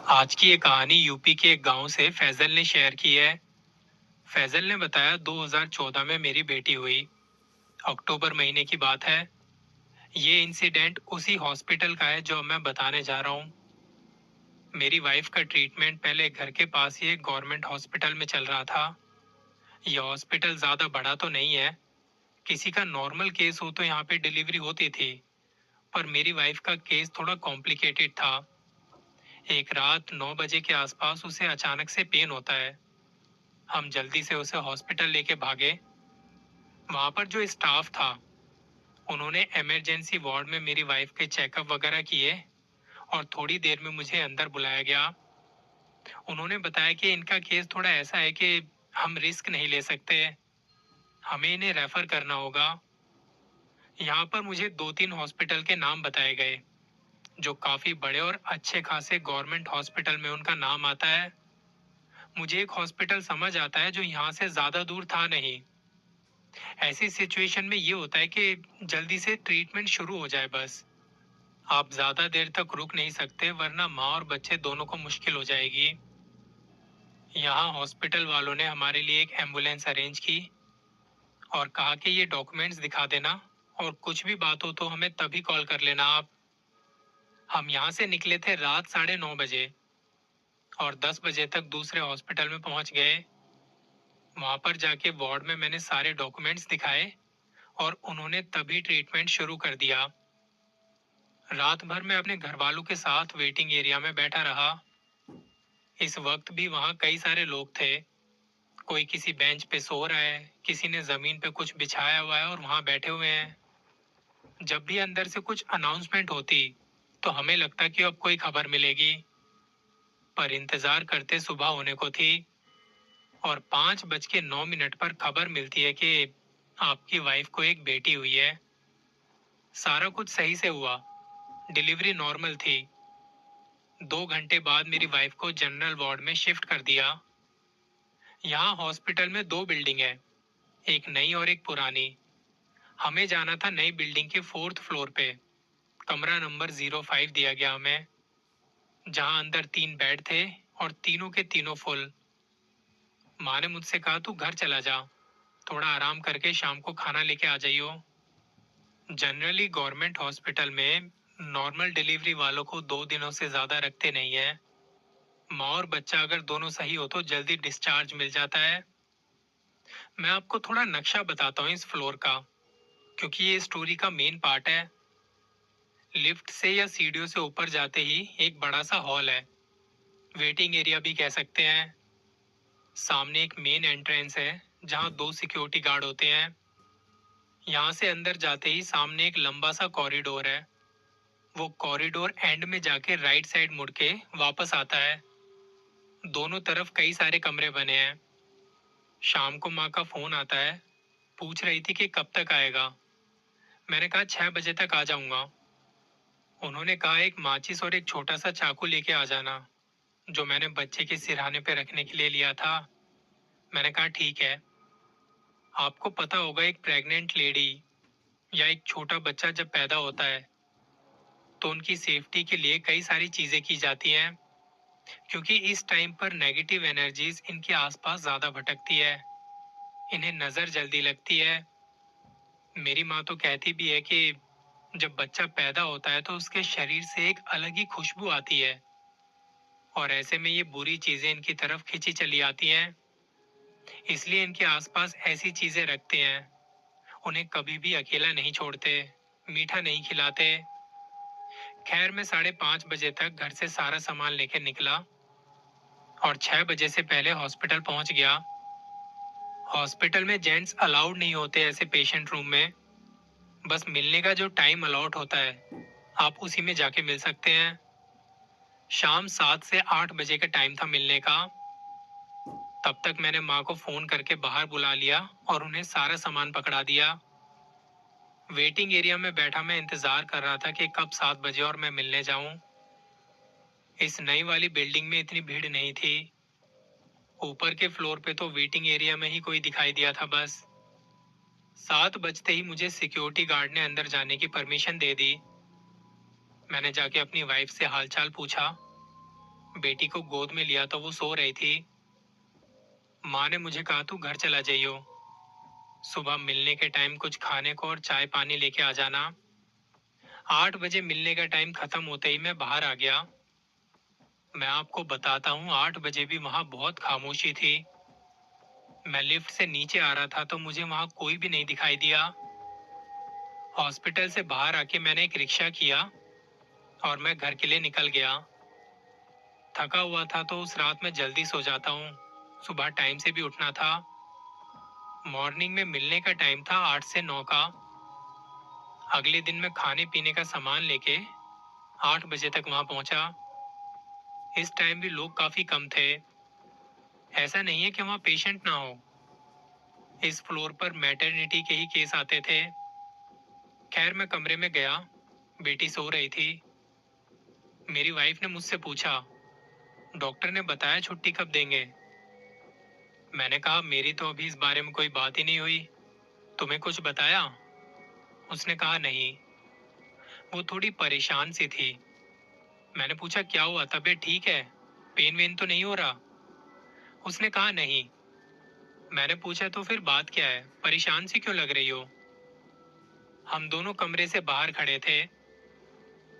आज की ये कहानी यूपी के एक गांव से फैजल ने शेयर की है। फैजल ने बताया 2014 में मेरी बेटी हुई। अक्टूबर महीने की बात है। ये इंसिडेंट उसी हॉस्पिटल का है जो मैं बताने जा रहा हूँ। मेरी वाइफ का ट्रीटमेंट पहले घर के पास ही एक गवर्नमेंट हॉस्पिटल में चल रहा था। यह हॉस्पिटल ज्यादा बड़ा तो नहीं है। किसी का नॉर्मल केस हो तो यहाँ पे डिलीवरी होती थी, पर मेरी वाइफ का केस थोड़ा कॉम्प्लिकेटेड था। एक रात 9 बजे के आसपास उसे अचानक से पेन होता है। हम जल्दी से उसे हॉस्पिटल लेके भागे। वहां पर जो स्टाफ था, उन्होंने इमरजेंसी वार्ड में मेरी वाइफ के चेकअप वगैरह किए और थोड़ी देर में मुझे अंदर बुलाया गया। उन्होंने बताया कि इनका केस थोड़ा ऐसा है कि हम रिस्क नहीं ले सकते, हमें इन्हें रेफर करना होगा। यहाँ पर मुझे 2-3 हॉस्पिटल के नाम बताए गए जो काफी बड़े और अच्छे खासे गवर्नमेंट हॉस्पिटल में उनका नाम आता है। मुझे एक हॉस्पिटल समझ आता है जो यहाँ से ज्यादा दूर था नहीं। ऐसी सिचुएशन में ये होता है कि जल्दी से ट्रीटमेंट शुरू हो जाए बस। आप ज्यादा देर तक रुक नहीं सकते वरना माँ और बच्चे दोनों को मुश्किल हो जाएगी। यहाँ हॉस्पिटल वालों ने हमारे लिए एक एम्बुलेंस अरेंज की और कहा कि ये डॉक्यूमेंट्स दिखा देना और कुछ भी बात हो तो हमें तभी कॉल कर लेना आप। हम यहाँ से निकले थे रात 9:30 बजे और 10 बजे तक दूसरे हॉस्पिटल में पहुंच गए। वहां पर जाके वार्ड में मैंने सारे डॉक्यूमेंट्स दिखाए और उन्होंने तभी ट्रीटमेंट शुरू कर दिया। रात भर मैं अपने घर वालों के साथ वेटिंग एरिया में बैठा रहा। इस वक्त भी वहाँ कई सारे लोग थे। कोई किसी बेंच पे सो रहा है, किसी ने जमीन पे कुछ बिछाया हुआ है और वहाँ बैठे हुए हैं। जब भी अंदर से कुछ अनाउंसमेंट होती तो हमें लगता कि अब कोई खबर मिलेगी, पर इंतजार करते सुबह होने को थी और 5:09 पर खबर मिलती है कि आपकी वाइफ को एक बेटी हुई है। सारा कुछ सही से हुआ, डिलीवरी नॉर्मल थी। 2 घंटे बाद मेरी वाइफ को जनरल वार्ड में शिफ्ट कर दिया। यहाँ हॉस्पिटल में दो बिल्डिंग है, एक नई और एक पुरानी। हमें जाना था नई बिल्डिंग के 4th फ्लोर पे। कमरा नंबर 05 दिया गया हमें, जहाँ अंदर 3 बेड थे और तीनों के तीनों फुल। माँ ने मुझसे कहा तू घर चला जा, थोड़ा आराम करके शाम को खाना लेके आ जाइयो। जनरली गवर्नमेंट हॉस्पिटल में नॉर्मल डिलीवरी वालों को 2 दिनों से ज्यादा रखते नहीं है। माँ और बच्चा अगर दोनों सही हो तो जल्दी डिस्चार्ज मिल जाता है। मैं आपको थोड़ा नक्शा बताता हूँ इस फ्लोर का, क्योंकि ये स्टोरी का मेन पार्ट है। लिफ्ट से या सीढ़ियों से ऊपर जाते ही एक बड़ा सा हॉल है, वेटिंग एरिया भी कह सकते हैं। सामने एक मेन एंट्रेंस है जहाँ 2 सिक्योरिटी गार्ड होते हैं। यहाँ से अंदर जाते ही सामने एक लंबा सा कॉरिडोर है। वो कॉरिडोर एंड में जाके राइट साइड मुड़ के वापस आता है। दोनों तरफ कई सारे कमरे बने हैं। शाम को माँ का फोन आता है, पूछ रही थी कि कब तक आएगा। मैंने कहा 6 बजे तक आ जाऊंगा। उन्होंने कहा एक माचिस और एक छोटा सा चाकू लेके आ जाना, जो मैंने बच्चे के सिरहाने पे रखने के लिए लिया था। मैंने कहा ठीक है। आपको पता होगा एक प्रेग्नेंट लेडी या एक छोटा बच्चा जब पैदा होता है तो उनकी सेफ्टी के लिए कई सारी चीजें की जाती हैं, क्योंकि इस टाइम पर नेगेटिव एनर्जीज इनके आसपास ज्यादा भटकती है, इन्हें नजर जल्दी लगती है। मेरी माँ तो कहती भी है कि जब बच्चा पैदा होता है तो उसके शरीर से एक अलग ही खुशबू आती है और ऐसे में ये बुरी चीजें इनकी तरफ खींची चली आती हैं। इसलिए इनके आसपास ऐसी चीजें रखते हैं। उन्हें कभी भी अकेला नहीं छोड़ते, मीठा नहीं खिलाते। खैर मैं 5:30 बजे तक घर से सारा सामान लेके निकला और 6 बजे से पहले हॉस्पिटल पहुंच गया। हॉस्पिटल में जेंट्स अलाउड नहीं होते ऐसे पेशेंट रूम में। बस मिलने का जो टाइम अलॉट होता है आप उसी में जाके मिल सकते हैं। शाम 7 से 8 बजे का टाइम था मिलने का। तब तक मैंने माँ को फोन करके बाहर बुला लिया और उन्हें सारा सामान पकड़ा दिया। वेटिंग एरिया में बैठा मैं इंतजार कर रहा था कि कब 7 बजे और मैं मिलने जाऊं। इस नई वाली बिल्डिंग में इतनी भीड़ नहीं थी। ऊपर के फ्लोर पे तो वेटिंग एरिया में ही कोई दिखाई दिया था बस। 7 बजते ही मुझे सिक्योरिटी गार्ड ने अंदर जाने की परमिशन दे दी। मैंने जाके अपनी वाइफ से हालचाल पूछा। बेटी को गोद में लिया तो वो सो रही थी। माँ ने मुझे कहा तू घर चला जाइयो, सुबह मिलने के टाइम कुछ खाने को और चाय पानी लेके आ जाना। 8 बजे मिलने का टाइम खत्म होते ही मैं बाहर आ गया। मैं आपको बताता हूँ 8 बजे भी वहां बहुत खामोशी थी। मैं लिफ्ट से नीचे आ रहा था तो मुझे वहां कोई भी नहीं दिखाई दिया। हॉस्पिटल से बाहर आके मैंने एक रिक्शा किया और मैं घर के लिए निकल गया। थका हुआ था तो उस रात में जल्दी सो जाता हूँ, सुबह टाइम से भी उठना था। मॉर्निंग में मिलने का टाइम था 8 से 9 का। अगले दिन मैं खाने पीने का सामान लेके 8 बजे तक वहां पहुंचा। इस टाइम भी लोग काफी कम थे। ऐसा नहीं है कि वहां पेशेंट ना हो, इस फ्लोर पर मैटरनिटी के ही केस आते थे। खैर मैं कमरे में गया, बेटी सो रही थी। मेरी वाइफ ने मुझसे पूछा, डॉक्टर ने बताया छुट्टी कब देंगे? मैंने कहा मेरी तो अभी इस बारे में कोई बात ही नहीं हुई, तुम्हें कुछ बताया? उसने कहा नहीं। वो थोड़ी परेशान सी थी। मैंने पूछा क्या हुआ, तबीयत ठीक है, पेन वेन तो नहीं हो रहा? उसने कहा नहीं। मैंने पूछा तो फिर बात क्या है, परेशान सी क्यों लग रही हो? हम दोनों कमरे से बाहर खड़े थे।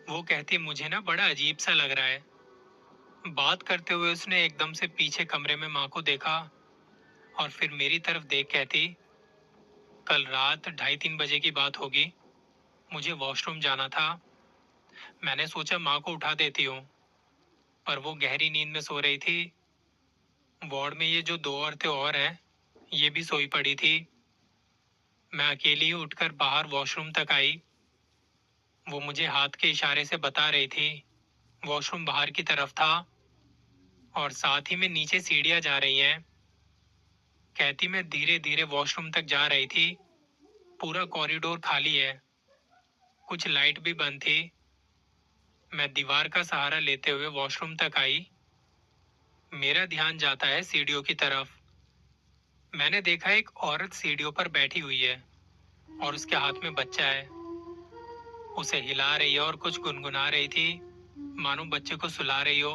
वो कहती मुझे ना बड़ा अजीब सा लग रहा है। बात करते हुए उसने एकदम से पीछे कमरे में माँ को देखा और फिर मेरी तरफ देख कहती, कल रात 2:30-3 बजे की बात होगी, मुझे वॉशरूम जाना था। मैंने सोचा माँ को उठा देती हूँ, पर वो गहरी नींद में सो रही थी। वार्ड में ये जो 2 औरतें और हैं, ये भी सोई पड़ी थी। मैं अकेली ही उठकर बाहर वॉशरूम तक आई। वो मुझे हाथ के इशारे से बता रही थी वॉशरूम बाहर की तरफ था और साथ ही में नीचे सीढ़ियां जा रही हैं। कहती मैं धीरे धीरे वॉशरूम तक जा रही थी। पूरा कॉरिडोर खाली है, कुछ लाइट भी बंद थी। मैं दीवार का सहारा लेते हुए वॉशरूम तक आई। मेरा ध्यान जाता है सीढ़ियों की तरफ। मैंने देखा एक औरत सीढ़ियों पर बैठी हुई है और उसके हाथ में बच्चा है। उसे हिला रही है और कुछ गुनगुना रही थी, मानो बच्चे को सुला रही हो।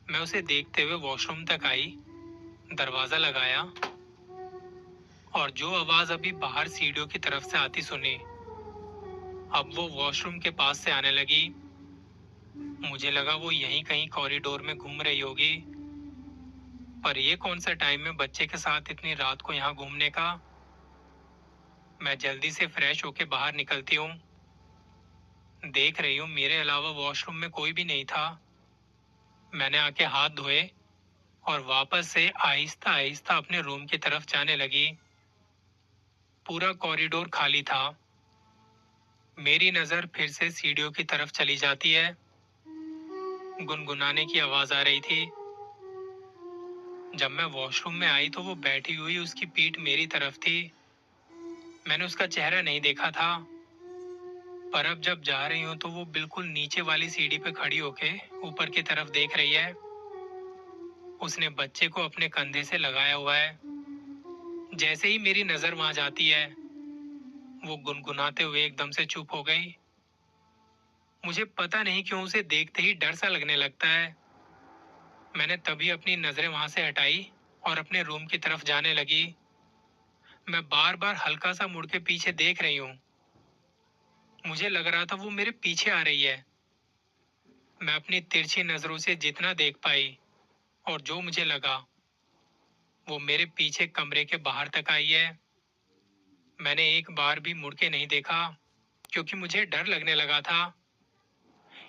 मैं उसे देखते हुए वॉशरूम तक आई, दरवाजा लगाया और जो आवाज अभी बाहर सीढ़ियों की तरफ से आती सुनी, अब वो वॉशरूम के पास से आने लगी। मुझे लगा वो यहीं कहीं कॉरिडोर में घूम रही होगी, पर ये कौन सा टाइम है बच्चे के साथ इतनी रात को यहाँ घूमने का। मैं जल्दी से फ्रेश होके बाहर निकलती हूँ। देख रही हूँ मेरे अलावा वॉशरूम में कोई भी नहीं था। मैंने आके हाथ धोए और वापस से आहिस्ता आहिस्ता अपने रूम की तरफ जाने लगी। पूरा कॉरिडोर खाली था। मेरी नजर फिर से सीढ़ियों की तरफ चली जाती है। गुनगुनाने की आवाज आ रही थी। जब मैं वॉशरूम में आई तो वो बैठी हुई उसकी पीठ मेरी तरफ थी। मैंने उसका चेहरा नहीं देखा था, पर अब जब जा रही हूँ तो वो बिल्कुल नीचे वाली सीढ़ी पे खड़ी होके ऊपर की तरफ देख रही है। उसने बच्चे को अपने कंधे से लगाया हुआ है। जैसे ही मेरी नजर वहां जाती है, वो गुनगुनाते हुए एकदम से चुप हो गई। मुझे पता नहीं क्यों उसे देखते ही डर सा लगने लगता है। मैंने तभी अपनी नजरें वहां से हटाई और अपने रूम की तरफ जाने लगी। मैं बार बार हल्का सा मुड़ के पीछे देख रही हूँ। मुझे लग रहा था वो मेरे पीछे आ रही है। मैं अपनी तिरछी नजरों से जितना देख पाई और जो मुझे लगा, वो मेरे पीछे कमरे के बाहर तक आई है। मैंने एक बार भी मुड़ के नहीं देखा क्योंकि मुझे डर लगने लगा था।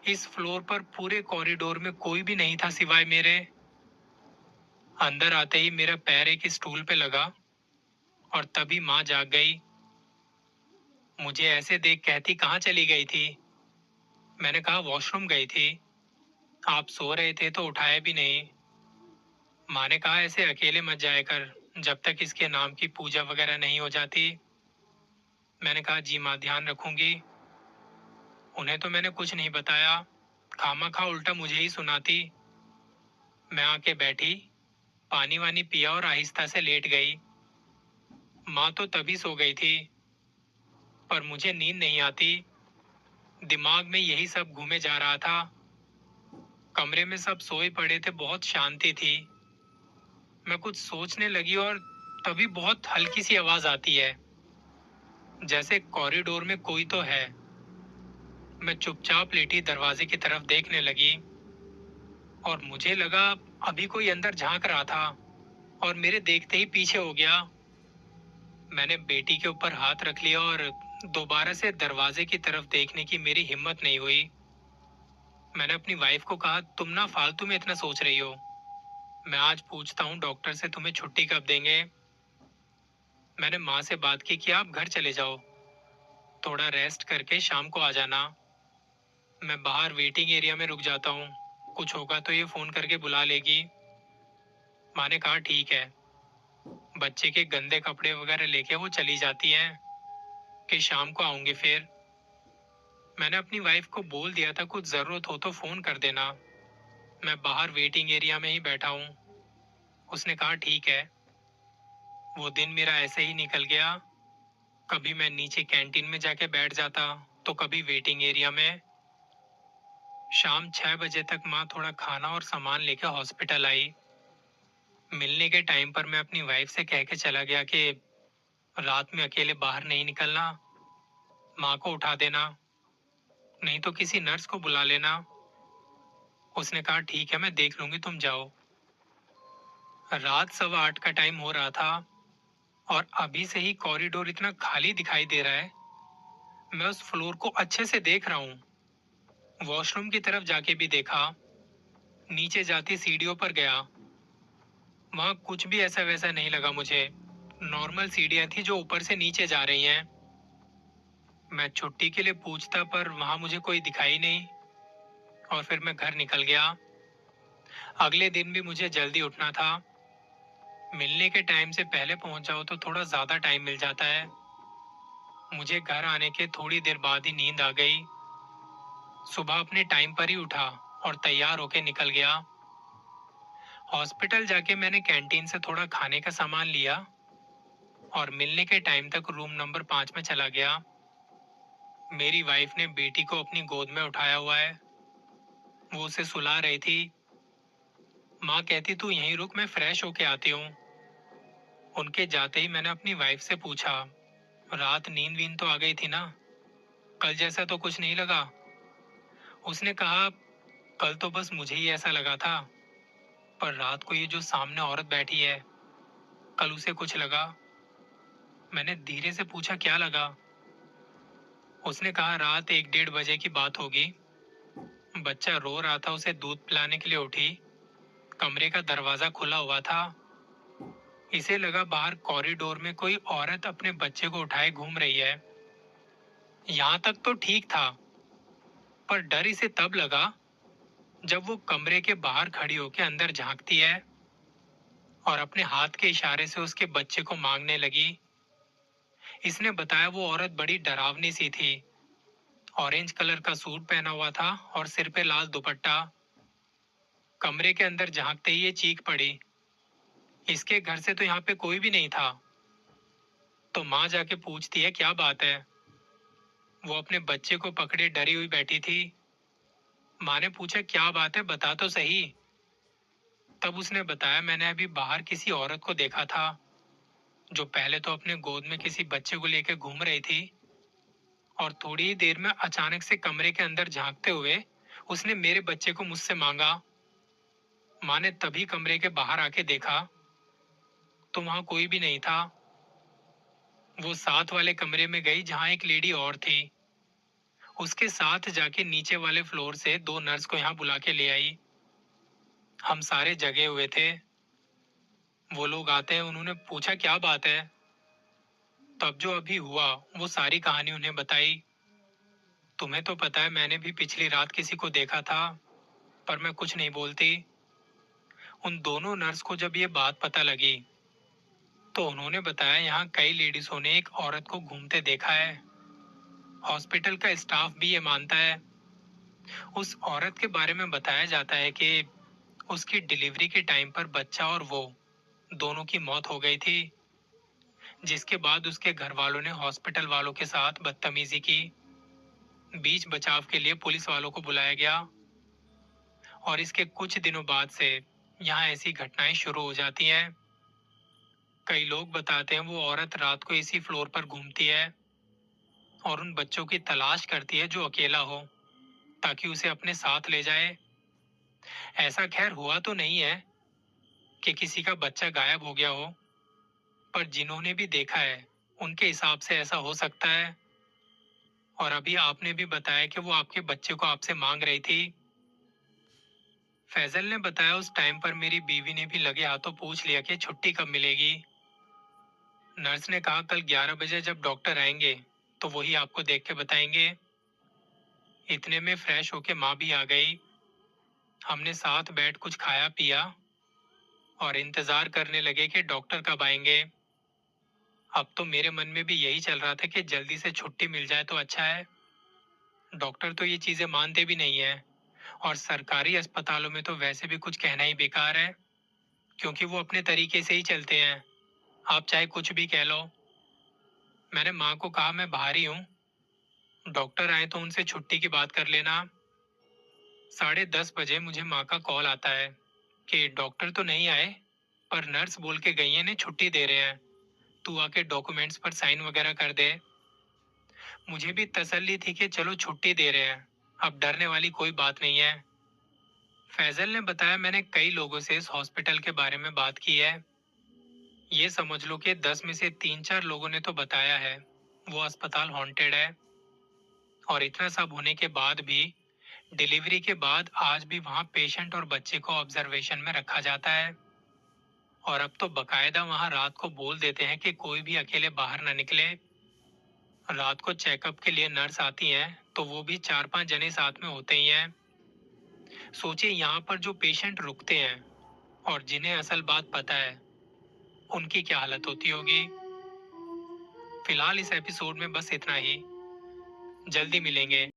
इस फ्लोर पर पूरे कॉरिडोर में कोई भी नहीं था सिवाय मेरे। अंदर आते ही मेरा पैर एक स्टूल पे लगा और तभी माँ जाग गई। मुझे ऐसे देख कहती कहाँ चली गई थी? मैंने कहा वॉशरूम गई थी। आप सो रहे थे तो उठाया भी नहीं। माँ ने कहा ऐसे अकेले मत जाया कर जब तक इसके नाम की पूजा वगैरह नहीं हो जाती। मैंने कहा जी माँ, ध्यान रखूंगी। उन्हें तो मैंने कुछ नहीं बताया, खामा खा उल्टा मुझे ही सुनाती। मैं आके बैठी, पानी वानी पिया और आहिस्ता से लेट गई। माँ तो तभी सो गई थी, पर मुझे नींद नहीं आती। दिमाग में यही सब घूमे जा रहा था। कमरे में सब सोए पड़े थे, बहुत शांति थी। मैं कुछ सोचने लगी और तभी बहुत हल्की सी आवाज आती है, जैसे कॉरिडोर में कोई तो है। मैं चुपचाप लेटी दरवाजे की तरफ देखने लगी और मुझे लगा अभी कोई अंदर झांक रहा था और मेरे देखते ही पीछे हो गया। मैंने बेटी के ऊपर हाथ रख लिया और दोबारा से दरवाजे की तरफ देखने की मेरी हिम्मत नहीं हुई। मैंने अपनी वाइफ को कहा, तुम ना फालतू में इतना सोच रही हो। मैं आज पूछता हूँ डॉक्टर से तुम्हें छुट्टी कब देंगे। मैंने माँ से बात की कि आप घर चले जाओ, थोड़ा रेस्ट करके शाम को आ जाना। मैं बाहर वेटिंग एरिया में रुक जाता हूँ, कुछ होगा तो ये फोन करके बुला लेगी। माँ ने कहा ठीक है। बच्चे के गंदे कपड़े वगैरह लेके वो चली जाती हैं कि शाम को आऊंगी फिर। मैंने अपनी वाइफ को बोल दिया था कुछ जरूरत हो तो फोन कर देना। मैं बाहर वेटिंग एरिया में ही बैठा हूँ। उसने कहा ठीक है। वो दिन मेरा ऐसे ही निकल गया। कभी मैं नीचे कैंटीन में जाके बैठ जाता, तो कभी वेटिंग एरिया में। शाम 6 बजे तक माँ थोड़ा खाना और सामान लेके हॉस्पिटल आई। मिलने के टाइम पर मैं अपनी वाइफ से कह के चला गया कि रात में अकेले बाहर नहीं निकलना, माँ को उठा देना, नहीं तो किसी नर्स को बुला लेना। उसने कहा ठीक है, मैं देख लूंगी, तुम जाओ। रात 7:15 का टाइम हो रहा था और अभी से ही कॉरिडोर इतना खाली दिखाई दे रहा है। मैं उस फ्लोर को अच्छे से देख रहा हूँ। वॉशरूम की तरफ जाके भी देखा, नीचे जाती सीढ़ियों पर गया। वहां कुछ भी ऐसा वैसा नहीं लगा मुझे। नॉर्मल सीढ़ियां थी जो ऊपर से नीचे जा रही हैं। मैं छुट्टी के लिए पूछता पर वहां मुझे कोई दिखाई नहीं और फिर मैं घर निकल गया। अगले दिन भी मुझे जल्दी उठना था। मिलने के टाइम से पहले पहुंच जाओ तो थोड़ा ज्यादा टाइम मिल जाता है। मुझे घर आने के थोड़ी देर बाद ही नींद आ गई। सुबह अपने टाइम पर ही उठा और तैयार होके निकल गया। हॉस्पिटल जाके मैंने कैंटीन से थोड़ा खाने का सामान लिया और मिलने के टाइम तक रूम नंबर 5 में चला गया। मेरी वाइफ ने बेटी को अपनी गोद में उठाया हुआ है। वो उसे सुला रही थी। माँ कहती तू यहीं रुक, मैं फ्रेश होके आती हूँ। उनके जाते ही मैंने अपनी वाइफ से पूछा, रात नींद वींद तो आ गई थी ना? कल जैसा तो कुछ नहीं लगा? उसने कहा, कल तो बस मुझे ही ऐसा लगा था, पर रात को ये जो सामने औरत बैठी है, कल उसे कुछ लगा। मैंने धीरे से पूछा क्या लगा? उसने कहा रात 1-1:30 बजे की बात होगी। बच्चा रो रहा था, उसे दूध पिलाने के लिए उठी। कमरे का दरवाजा खुला हुआ था। इसे लगा बाहर कॉरिडोर में कोई औरत अपने बच्चे को उठाए घूम रही है। यहाँ तक तो ठीक था, पर डर इसे तब लगा जब वो कमरे के बाहर खड़ी होकर अंदर झांकती है और अपने हाथ के इशारे से उसके बच्चे को मांगने लगी। इसने बताया वो औरत बड़ी डरावनी सी थी। ऑरेंज कलर का सूट पहना हुआ था और सिर पे लाल दुपट्टा। कमरे के अंदर झांकते ही ये चीख पड़ी, इसके घर से तो यहाँ पे कोई भी नहीं था। तो माँ जाके पूछती है क्या बात है। वो अपने बच्चे को पकड़े डरी हुई बैठी थी। माँ ने पूछा क्या बात है, बता तो सही। तब उसने बताया मैंने अभी बाहर किसी औरत को देखा था, जो पहले तो अपने गोद में किसी बच्चे को लेकर घूम रही थी और थोड़ी ही देर में अचानक से कमरे के अंदर झांकते हुए उसने मेरे बच्चे को मुझसे मांगा। माँ ने तभी कमरे के बाहर आके देखा तो वहां कोई भी नहीं था। वो साथ वाले कमरे में गई जहां एक लेडी और थी। उसके साथ जाके नीचे वाले फ्लोर से 2 नर्स को यहाँ बुला के ले आई। हम सारे जगे हुए थे। वो लोग आते हैं, उन्होंने पूछा क्या बात है। तब जो अभी हुआ वो सारी कहानी उन्हें बताई। तुम्हें तो पता है मैंने भी पिछली रात किसी को देखा था, पर मैं कुछ नहीं बोलती। उन दोनों नर्स को जब ये बात पता लगी तो उन्होंने बताया यहाँ कई लेडीजों ने एक औरत को घूमते देखा है। हॉस्पिटल का स्टाफ भी ये मानता है। उस औरत के बारे में बताया जाता है कि उसकी डिलीवरी के टाइम पर बच्चा और वो दोनों की मौत हो गई थी, जिसके बाद उसके घर वालों ने हॉस्पिटल वालों के साथ बदतमीजी की। बीच बचाव के लिए पुलिस वालों को बुलाया गया और इसके कुछ दिनों बाद से यहाँ ऐसी घटनाएं शुरू हो जाती हैं। कई लोग बताते हैं वो औरत रात को इसी फ्लोर पर घूमती है और उन बच्चों की तलाश करती है जो अकेला हो, ताकि उसे अपने साथ ले जाए। ऐसा खैर हुआ तो नहीं है कि किसी का बच्चा गायब हो गया हो, पर जिन्होंने भी देखा है उनके हिसाब से ऐसा हो सकता है। और अभी आपने भी बताया कि वो आपके बच्चे को आपसे मांग रही थी। फैजल ने बताया उस टाइम पर मेरी बीवी ने भी लगे हाथों पूछ लिया कि छुट्टी कब मिलेगी। नर्स ने कहा कल 11 बजे जब डॉक्टर आएंगे तो वही आपको देख के बताएंगे। इतने में फ्रेश होके माँ भी आ गई। हमने साथ बैठ कुछ खाया पिया और इंतजार करने लगे कि डॉक्टर कब आएंगे। अब तो मेरे मन में भी यही चल रहा था कि जल्दी से छुट्टी मिल जाए तो अच्छा है। डॉक्टर तो ये चीजें मानते भी नहीं है और सरकारी अस्पतालों में तो वैसे भी कुछ कहना ही बेकार है, क्योंकि वो अपने तरीके से ही चलते हैं। आप चाहे कुछ भी कह लो। मैंने माँ को कहा मैं बाहर ही हूँ, डॉक्टर आए तो उनसे छुट्टी की बात कर लेना। 10:30 बजे मुझे माँ का कॉल आता है कि डॉक्टर तो नहीं आए, पर नर्स बोल के गई है ने छुट्टी दे रहे हैं, तू आके डॉक्यूमेंट्स पर साइन वगैरह कर दे। मुझे भी तसल्ली थी कि चलो छुट्टी दे रहे हैं, अब डरने वाली कोई बात नहीं है। फैजल ने बताया मैंने कई लोगों से इस हॉस्पिटल के बारे में बात की है। ये समझ लो कि 10 में से 3-4 लोगों ने तो बताया है वो अस्पताल हॉन्टेड है। और इतना सब होने के बाद भी डिलीवरी के बाद आज भी वहाँ पेशेंट और बच्चे को ऑब्जर्वेशन में रखा जाता है। और अब तो बकायदा वहाँ रात को बोल देते हैं कि कोई भी अकेले बाहर ना निकले। रात को चेकअप के लिए नर्स आती हैं तो वो भी 4-5 जने साथ में होते ही हैं। सोचिए यहाँ पर जो पेशेंट रुकते हैं और जिन्हें असल बात पता है उनकी क्या हालत होती होगी। फिलहाल इस एपिसोड में बस इतना ही। जल्दी मिलेंगे।